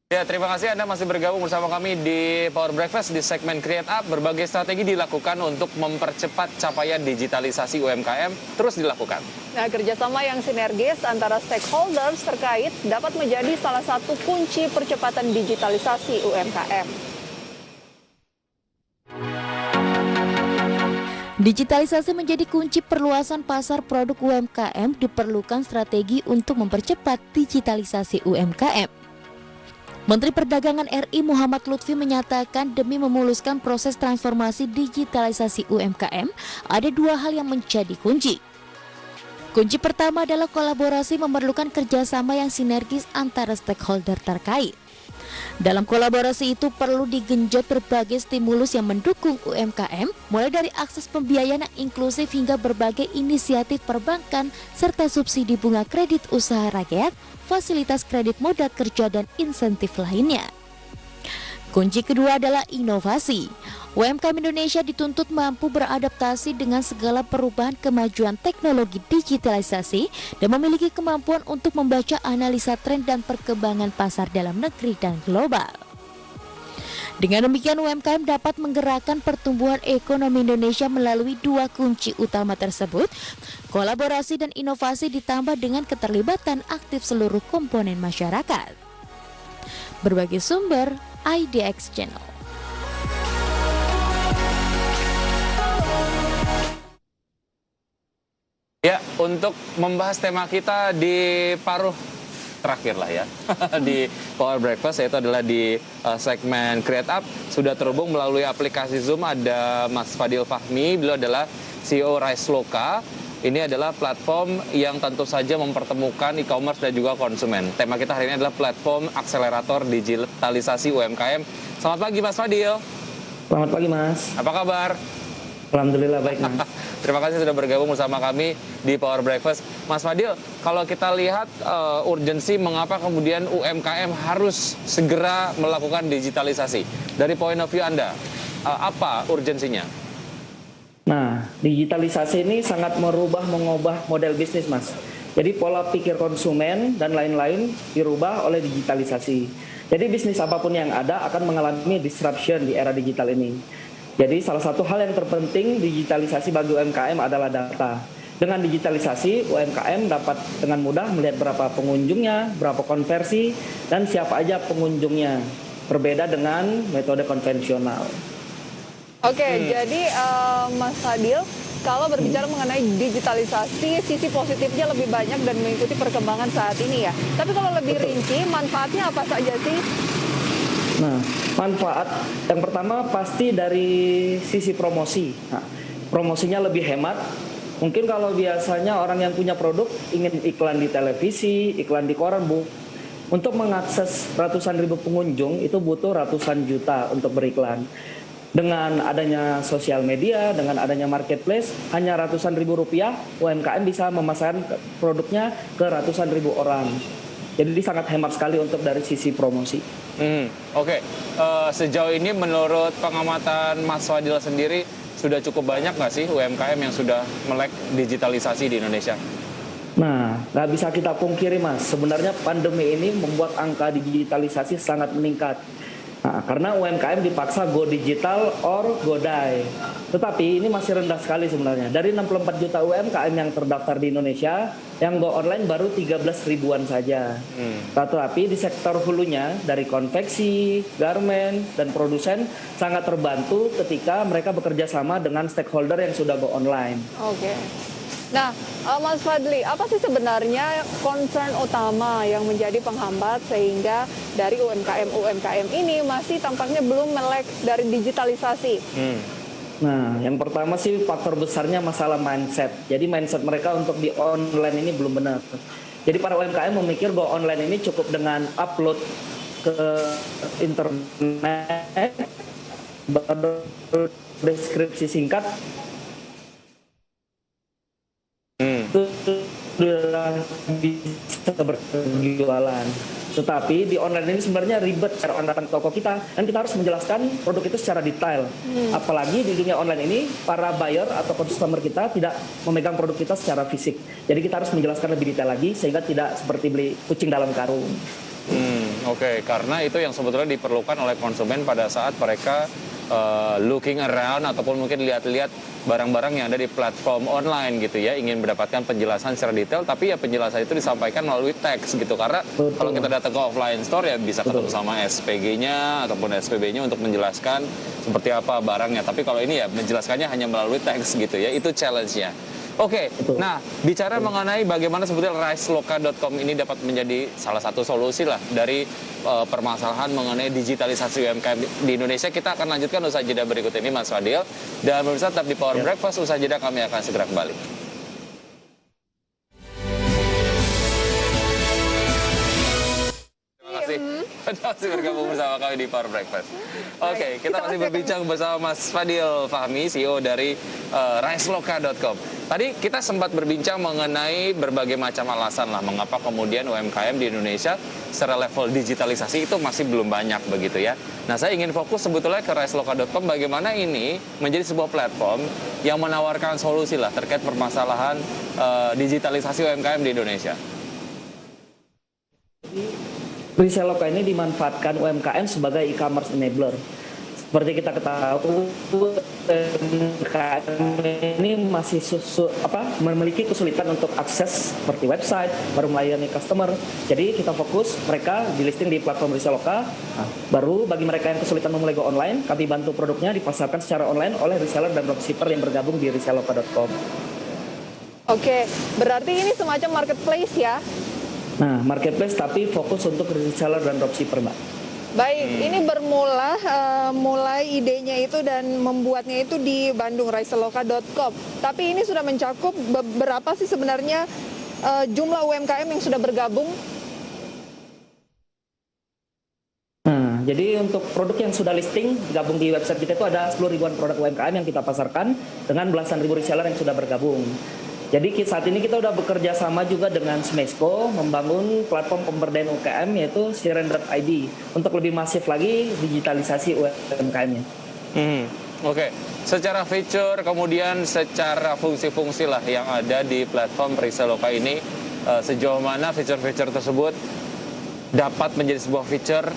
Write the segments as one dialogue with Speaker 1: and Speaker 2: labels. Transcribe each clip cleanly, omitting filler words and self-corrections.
Speaker 1: Ya, terima kasih Anda masih bergabung bersama kami di Power Breakfast di segmen Create Up. Berbagai strategi dilakukan untuk mempercepat capaian digitalisasi UMKM terus dilakukan.
Speaker 2: Nah, kerjasama yang sinergis antara stakeholders terkait dapat menjadi salah satu kunci percepatan digitalisasi UMKM.
Speaker 3: Digitalisasi menjadi kunci perluasan pasar produk UMKM. Diperlukan strategi untuk mempercepat digitalisasi UMKM. Menteri Perdagangan RI Muhammad Lutfi menyatakan demi memuluskan proses transformasi digitalisasi UMKM, ada dua hal yang menjadi kunci. Kunci pertama adalah kolaborasi, memerlukan kerjasama yang sinergis antara stakeholder terkait. Dalam kolaborasi itu perlu digenjot berbagai stimulus yang mendukung UMKM, mulai dari akses pembiayaan yang inklusif hingga berbagai inisiatif perbankan, serta subsidi bunga kredit usaha rakyat, fasilitas kredit modal kerja, dan insentif lainnya. Kunci kedua adalah inovasi. UMKM Indonesia dituntut mampu beradaptasi dengan segala perubahan kemajuan teknologi digitalisasi dan memiliki kemampuan untuk membaca analisa tren dan perkembangan pasar dalam negeri dan global. Dengan demikian, UMKM dapat menggerakkan pertumbuhan ekonomi Indonesia melalui dua kunci utama tersebut, kolaborasi dan inovasi ditambah dengan keterlibatan aktif seluruh komponen masyarakat. Berbagai sumber, IDX Channel.
Speaker 1: Ya, untuk membahas tema kita di paruh terakhir lah ya di Power Breakfast, yaitu adalah di segmen Create Up. Sudah terhubung melalui aplikasi Zoom ada Mas Fadil Fahmi. Beliau adalah CEO Rise Loka. Ini adalah platform yang tentu saja mempertemukan e-commerce dan juga konsumen. Tema kita hari ini adalah platform akselerator digitalisasi UMKM. Selamat pagi Mas Fadil.
Speaker 4: Selamat pagi Mas.
Speaker 1: Apa kabar?
Speaker 4: Alhamdulillah baik Mas.
Speaker 1: Terima kasih sudah bergabung bersama kami di Power Breakfast. Mas Fadil, kalau kita lihat urgensi mengapa kemudian UMKM harus segera melakukan digitalisasi. Dari point of view Anda, apa urgensinya?
Speaker 4: Nah, digitalisasi ini sangat mengubah model bisnis Mas. Jadi pola pikir konsumen dan lain-lain dirubah oleh digitalisasi. Jadi bisnis apapun yang ada akan mengalami disruption di era digital ini. Jadi salah satu hal yang terpenting digitalisasi bagi UMKM adalah data. Dengan digitalisasi, UMKM dapat dengan mudah melihat berapa pengunjungnya, berapa konversi, dan siapa aja pengunjungnya. Berbeda dengan metode konvensional.
Speaker 2: Oke, jadi Mas Fadil, kalau berbicara mengenai digitalisasi, sisi positifnya lebih banyak dan mengikuti perkembangan saat ini ya. Tapi kalau lebih rinci, manfaatnya apa saja sih?
Speaker 4: Nah, manfaat yang pertama pasti dari sisi promosi. Nah, promosinya lebih hemat. Mungkin kalau biasanya orang yang punya produk ingin iklan di televisi, iklan di koran, untuk mengakses ratusan ribu pengunjung itu butuh ratusan juta untuk beriklan. Dengan adanya sosial media, dengan adanya marketplace, hanya ratusan ribu rupiah, UMKM bisa memasarkan produknya ke ratusan ribu orang. Jadi sangat hemat sekali untuk dari sisi promosi.
Speaker 1: Oke. Sejauh ini menurut pengamatan Mas Fadil sendiri, sudah cukup banyak nggak sih UMKM yang sudah melek digitalisasi di Indonesia?
Speaker 4: Nah, nggak bisa kita pungkiri Mas, sebenarnya pandemi ini membuat angka digitalisasi sangat meningkat. Nah, karena UMKM dipaksa go digital or go die. Tetapi ini masih rendah sekali sebenarnya. Dari 64 juta UMKM yang terdaftar di Indonesia, yang go online baru 13 ribuan saja. Tetapi di sektor hulunya, dari konveksi, garment, dan produsen sangat terbantu ketika mereka bekerja sama dengan stakeholder yang sudah go online.
Speaker 2: Oke. Nah, Mas Fadli, apa sih sebenarnya concern utama yang menjadi penghambat sehingga dari UMKM ini masih tampaknya belum melek dari digitalisasi?
Speaker 4: Nah, yang pertama sih faktor besarnya masalah mindset. Jadi mindset mereka untuk di online ini belum benar. Jadi para UMKM memikir bahwa online ini cukup dengan upload ke internet, deskripsi singkat, sudah bisa berjualan. Tetapi di online ini sebenarnya ribet cara orang datang ke toko kita, dan kita harus menjelaskan produk itu secara detail. Apalagi di dunia online ini para buyer atau customer kita tidak memegang produk kita secara fisik. Jadi kita harus menjelaskan lebih detail lagi sehingga tidak seperti beli kucing dalam karung.
Speaker 1: Oke, karena itu yang sebetulnya diperlukan oleh konsumen pada saat mereka looking around ataupun mungkin lihat-lihat barang-barang yang ada di platform online gitu ya, ingin mendapatkan penjelasan secara detail, tapi ya penjelasan itu disampaikan melalui teks gitu. Karena kalau kita datang ke offline store ya bisa ketemu sama SPG-nya ataupun SPB-nya untuk menjelaskan seperti apa barangnya. Tapi kalau ini ya menjelaskannya hanya melalui teks gitu ya, itu challenge-nya. Oke, nah bicara mengenai bagaimana sebetulnya riseloka.com ini dapat menjadi salah satu solusi lah dari permasalahan mengenai digitalisasi UMKM di Indonesia. Kita akan lanjutkan usaha jeda berikut ini, Mas Fadil. Dan pemirsa tetap di Power Breakfast, usaha jeda kami akan segera kembali. Masih bergabung bersama kami di Power Breakfast. Oke, kita masih berbincang bersama Mas Fadil Fahmi, CEO dari riseloka.com. Tadi kita sempat berbincang mengenai berbagai macam alasan lah mengapa kemudian UMKM di Indonesia secara level digitalisasi itu masih belum banyak begitu ya. Nah, saya ingin fokus sebetulnya ke riseloka.com, bagaimana ini menjadi sebuah platform yang menawarkan solusi lah terkait permasalahan digitalisasi UMKM di Indonesia.
Speaker 4: Riseloka ini dimanfaatkan UMKM sebagai e-commerce enabler. Seperti kita ketahui, UMKM ini masih memiliki kesulitan untuk akses seperti website, baru melayani customer. Jadi kita fokus mereka di listing di platform Riseloka. Baru bagi mereka yang kesulitan memulai go online, kami bantu produknya dipasarkan secara online oleh reseller dan dropshipper yang bergabung di riseloka.com.
Speaker 2: Oke, berarti ini semacam marketplace ya?
Speaker 4: Nah, marketplace tapi fokus untuk reseller dan dropshipper, Mbak.
Speaker 2: Baik, ini bermula mulai idenya itu dan membuatnya itu di Bandung, riseloka.com. Tapi ini sudah mencakup berapa sih sebenarnya jumlah UMKM yang sudah bergabung?
Speaker 4: Nah, jadi untuk produk yang sudah listing gabung di website kita itu ada 10 ribuan produk UMKM yang kita pasarkan dengan belasan ribu reseller yang sudah bergabung. Jadi saat ini kita udah bekerja sama juga dengan Smesco membangun platform pemberdayaan UMKM yaitu Siren.id untuk lebih masif lagi digitalisasi UMKM-nya.
Speaker 1: Oke, secara feature kemudian secara fungsi-fungsi lah yang ada di platform Riseloka ini, sejauh mana feature-feature tersebut dapat menjadi sebuah feature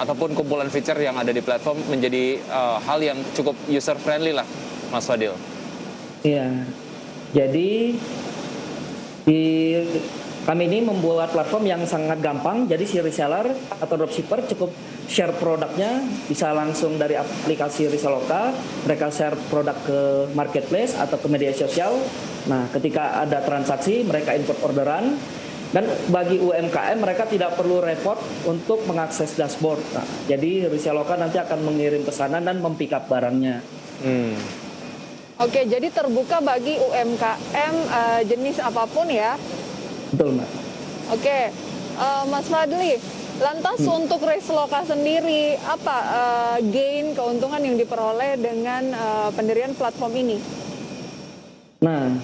Speaker 1: ataupun kumpulan feature yang ada di platform menjadi hal yang cukup user friendly lah, Mas Fadil.
Speaker 4: Iya. Jadi kami ini membuat platform yang sangat gampang. Jadi si reseller atau dropshipper cukup share produknya bisa langsung dari aplikasi Riseloka. Mereka share produk ke marketplace atau ke media sosial. Nah, ketika ada transaksi mereka input orderan. Dan bagi UMKM mereka tidak perlu repot untuk mengakses dashboard. Nah, jadi Riseloka nanti akan mengirim pesanan dan mempick up barangnya.
Speaker 2: Oke, jadi terbuka bagi UMKM jenis apapun ya?
Speaker 4: Betul, Mbak.
Speaker 2: Oke, Mas Fadli, lantas untuk Riseloka sendiri, apa gain, keuntungan yang diperoleh dengan pendirian platform ini?
Speaker 4: Nah,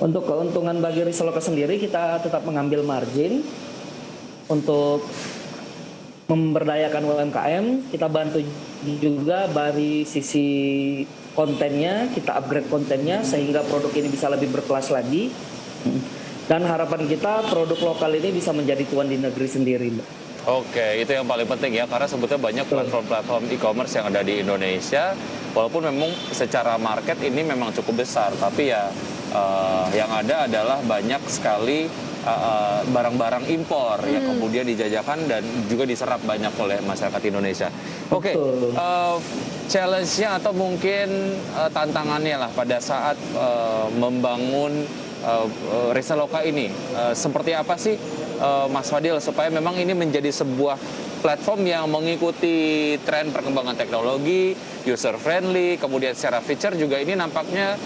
Speaker 4: untuk keuntungan bagi Riseloka sendiri, kita tetap mengambil margin untuk memberdayakan UMKM. Kita bantu juga dari sisi kontennya, kita upgrade kontennya sehingga produk ini bisa lebih berkelas lagi. Dan harapan kita produk lokal ini bisa menjadi tuan di negeri sendiri, Mbak.
Speaker 1: Oke, itu yang paling penting ya, karena sebetulnya banyak platform-platform e-commerce yang ada di Indonesia, walaupun memang secara market ini memang cukup besar, tapi ya yang ada adalah banyak sekali barang-barang impor yang kemudian dijajakan dan juga diserap banyak oleh masyarakat Indonesia. Oke, challenge-nya atau mungkin tantangannya lah pada saat membangun Riseloka ini, seperti apa sih Mas Fadil supaya memang ini menjadi sebuah platform yang mengikuti tren perkembangan teknologi, user friendly, kemudian secara feature juga ini nampaknya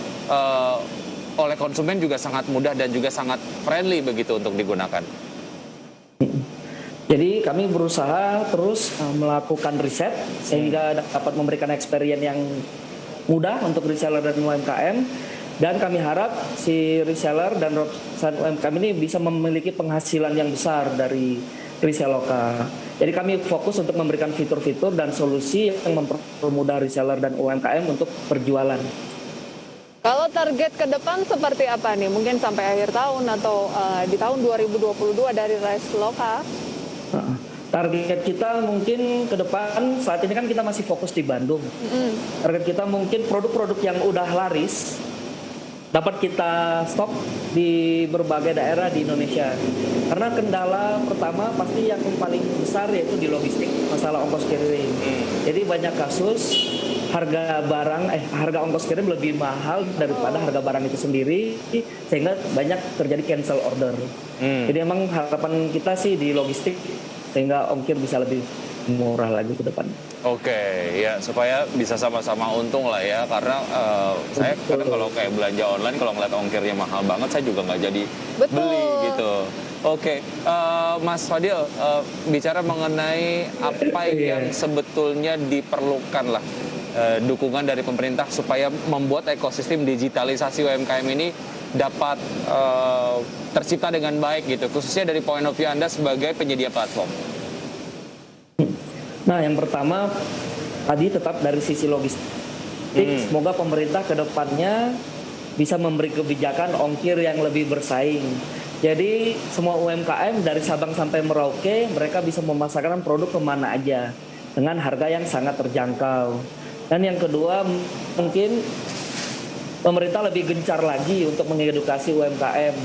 Speaker 1: oleh konsumen juga sangat mudah dan juga sangat friendly begitu untuk digunakan.
Speaker 4: Jadi kami berusaha terus melakukan riset sehingga dapat memberikan experience yang mudah untuk reseller dan UMKM, dan kami harap si reseller dan UMKM ini bisa memiliki penghasilan yang besar dari Riseloka. Jadi kami fokus untuk memberikan fitur-fitur dan solusi yang mempermudah reseller dan UMKM untuk berjualan.
Speaker 2: Kalau target ke depan seperti apa nih? Mungkin sampai akhir tahun atau di tahun 2022 dari Riseloka?
Speaker 4: Target kita mungkin ke depan, saat ini kan kita masih fokus di Bandung. Target kita mungkin produk-produk yang udah laris dapat kita stok di berbagai daerah di Indonesia. Karena kendala pertama pasti yang paling besar yaitu di logistik, masalah ongkos kirim. Jadi banyak kasus harga ongkos kirim lebih mahal daripada harga barang itu sendiri, sehingga banyak terjadi cancel order. Jadi emang harapan kita sih di logistik sehingga ongkir bisa lebih murah lagi ke depan.
Speaker 1: Oke, ya supaya bisa sama-sama untung lah ya, karena saya kadang kalau kayak belanja online kalau ngeliat ongkirnya mahal banget saya juga nggak jadi beli gitu. Oke, Mas Fadil, bicara mengenai apa yang sebetulnya diperlukan lah dukungan dari pemerintah supaya membuat ekosistem digitalisasi UMKM ini dapat tercipta dengan baik gitu, khususnya dari point of view Anda sebagai penyedia platform.
Speaker 4: Nah, yang pertama tadi tetap dari sisi logistik. Semoga pemerintah ke depannya bisa memberi kebijakan ongkir yang lebih bersaing. Jadi semua UMKM dari Sabang sampai Merauke mereka bisa memasarkan produk kemana aja dengan harga yang sangat terjangkau. Dan yang kedua mungkin pemerintah lebih gencar lagi untuk mengedukasi UMKM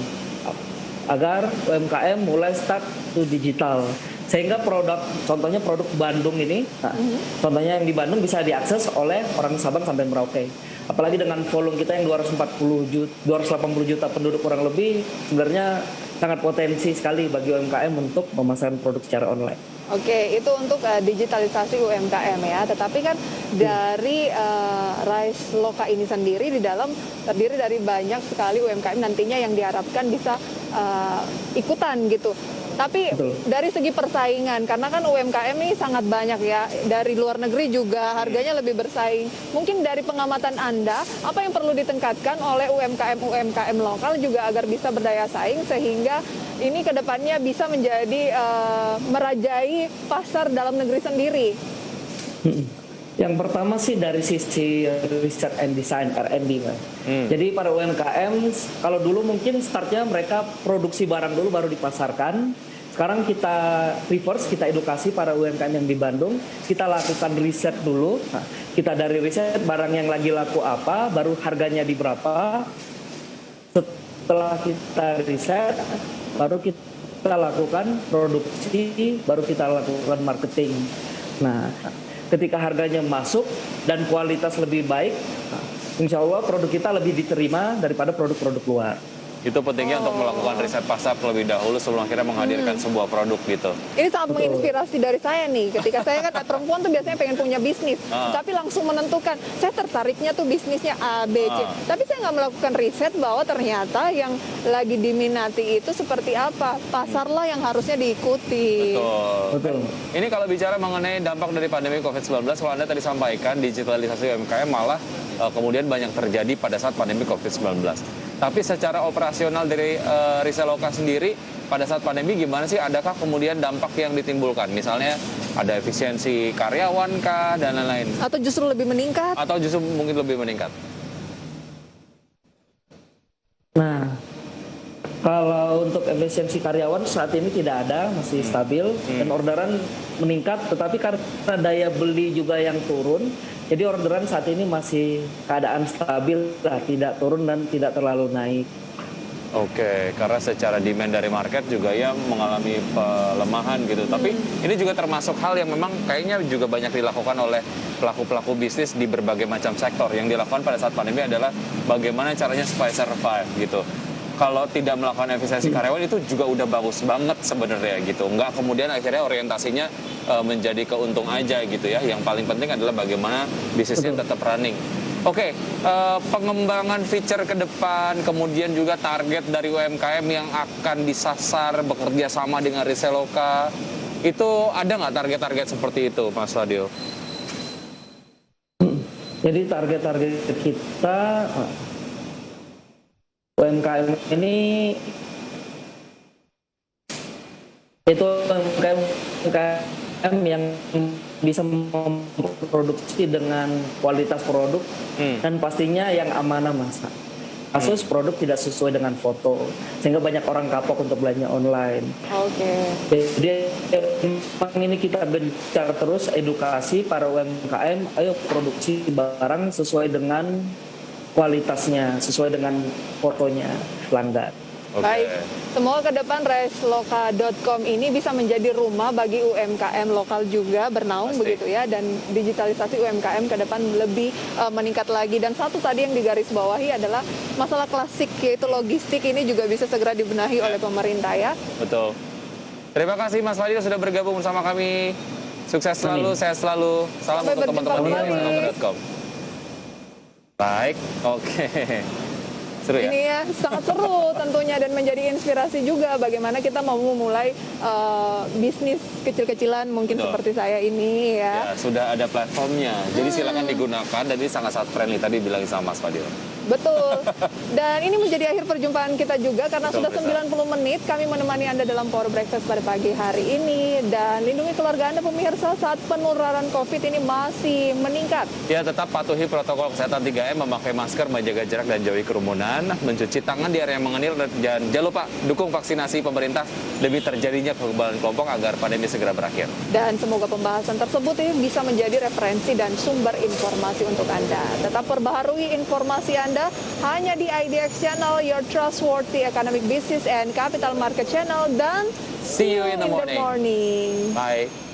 Speaker 4: agar UMKM mulai start to digital. Sehingga contohnya produk Bandung ini, contohnya yang di Bandung bisa diakses oleh orang Sabang sampai Merauke. Apalagi dengan volume kita yang 280 juta penduduk kurang lebih, sebenarnya sangat potensi sekali bagi UMKM untuk memasarkan produk secara online.
Speaker 2: Oke, itu untuk digitalisasi UMKM ya. Tetapi kan dari Rise Loka ini sendiri di dalam terdiri dari banyak sekali UMKM nantinya yang diharapkan bisa ikutan gitu. Tapi dari segi persaingan, karena kan UMKM ini sangat banyak ya, dari luar negeri juga harganya lebih bersaing. Mungkin dari pengamatan Anda, apa yang perlu ditingkatkan oleh UMKM lokal juga agar bisa berdaya saing sehingga ini kedepannya bisa menjadi merajai pasar dalam negeri sendiri?
Speaker 4: Yang pertama sih dari sisi research and design R&D, Pak. Jadi para UMKM, kalau dulu mungkin startnya mereka produksi barang dulu baru dipasarkan. Sekarang kita reverse, kita edukasi para UMKM yang di Bandung. Kita lakukan riset dulu. Nah, kita dari riset barang yang lagi laku apa, baru harganya di berapa. Setelah kita riset, baru kita lakukan produksi, baru kita lakukan marketing. Nah, ketika harganya masuk dan kualitas lebih baik, insya Allah produk kita lebih diterima daripada produk-produk luar.
Speaker 1: Itu pentingnya untuk melakukan riset pasar terlebih dahulu sebelum akhirnya menghadirkan sebuah produk gitu.
Speaker 2: Ini sangat menginspirasi dari saya nih. Ketika saya kan perempuan tuh biasanya pengen punya bisnis, tapi langsung menentukan saya tertariknya tuh bisnisnya A, B, C. Tapi saya nggak melakukan riset bahwa ternyata yang lagi diminati itu seperti apa. Pasarlah yang harusnya diikuti.
Speaker 1: Betul. Ini kalau bicara mengenai dampak dari pandemi COVID-19, kalau Anda tadi sampaikan digitalisasi UMKM malah kemudian banyak terjadi pada saat pandemi COVID-19. Tapi secara operasional dari Riseloka sendiri pada saat pandemi gimana sih? Adakah kemudian dampak yang ditimbulkan? Misalnya ada efisiensi karyawan kah dan lain-lain?
Speaker 2: Atau justru lebih meningkat?
Speaker 1: Atau justru mungkin lebih meningkat?
Speaker 4: Nah, kalau untuk efisiensi karyawan saat ini tidak ada, masih stabil dan orderan meningkat. Tetapi karena daya beli juga yang turun, jadi orderan saat ini masih keadaan stabil lah, tidak turun dan tidak terlalu naik.
Speaker 1: Oke, karena secara demand dari market juga ya mengalami pelemahan gitu. Tapi ini juga termasuk hal yang memang kayaknya juga banyak dilakukan oleh pelaku-pelaku bisnis di berbagai macam sektor. Yang dilakukan pada saat pandemi adalah bagaimana caranya supaya survive gitu. Kalau tidak melakukan efisiensi karyawan itu juga udah bagus banget sebenarnya gitu. Nggak kemudian akhirnya orientasinya menjadi keuntung aja gitu ya. Yang paling penting adalah bagaimana bisnisnya tetap running. Oke, pengembangan feature ke depan, kemudian juga target dari UMKM yang akan disasar bekerja sama dengan Riseloka, itu ada nggak target-target seperti itu, Mas Fadil?
Speaker 4: Jadi target-target kita UMKM ini itu UMKM yang bisa memproduksi dengan kualitas produk dan pastinya yang amanah, Mas. kasus produk tidak sesuai dengan foto, sehingga banyak orang kapok untuk belanja online.
Speaker 2: Oke.
Speaker 4: Jadi memang ini kita gencar terus edukasi para UMKM, ayo produksi barang sesuai dengan kualitasnya, sesuai dengan fotonya pelanggan.
Speaker 1: Oke.
Speaker 2: Baik, semoga ke depan resloka.com ini bisa menjadi rumah bagi UMKM lokal juga bernaung
Speaker 1: Pasti.
Speaker 2: begitu ya, dan digitalisasi UMKM ke depan lebih meningkat lagi. Dan satu tadi yang digarisbawahi adalah masalah klasik, yaitu logistik ini juga bisa segera dibenahi oleh pemerintah ya.
Speaker 1: Betul. Terima kasih Mas Fadil sudah bergabung bersama kami. Sukses selalu, sehat selalu. Salam
Speaker 2: Sampai
Speaker 1: untuk
Speaker 2: berjumpa
Speaker 1: teman-teman di
Speaker 2: kembali.
Speaker 1: resloka.com. Baik, oke. Seru ya?
Speaker 2: Ini ya sangat seru tentunya, dan menjadi inspirasi juga bagaimana kita mau memulai bisnis kecil-kecilan mungkin
Speaker 1: Betul.
Speaker 2: seperti saya ini ya.
Speaker 1: Ya, sudah ada platformnya. Jadi silakan digunakan, dan ini sangat-sangat friendly tadi bilang sama Mas Fadil.
Speaker 2: Betul. Dan ini menjadi akhir perjumpaan kita juga karena
Speaker 1: Betul,
Speaker 2: sudah
Speaker 1: Prita.
Speaker 2: 90 menit kami menemani Anda dalam Power Breakfast pada pagi hari ini. Dan lindungi keluarga Anda pemirsa saat penularan COVID ini masih meningkat.
Speaker 1: Ya, tetap patuhi protokol kesehatan 3M, memakai masker, menjaga jarak dan jauhi kerumunan, mencuci tangan di area yang mengenil, dan jangan lupa dukung vaksinasi pemerintah demi terjadinya kekebalan kelompok agar pandemi segera berakhir.
Speaker 2: Dan semoga pembahasan tersebut ini bisa menjadi referensi dan sumber informasi untuk Anda. Tetap perbaharui informasi Anda hanya di IDX Channel, your trustworthy economic business and capital market channel, dan
Speaker 1: See you in the morning.
Speaker 2: morning.
Speaker 1: Bye.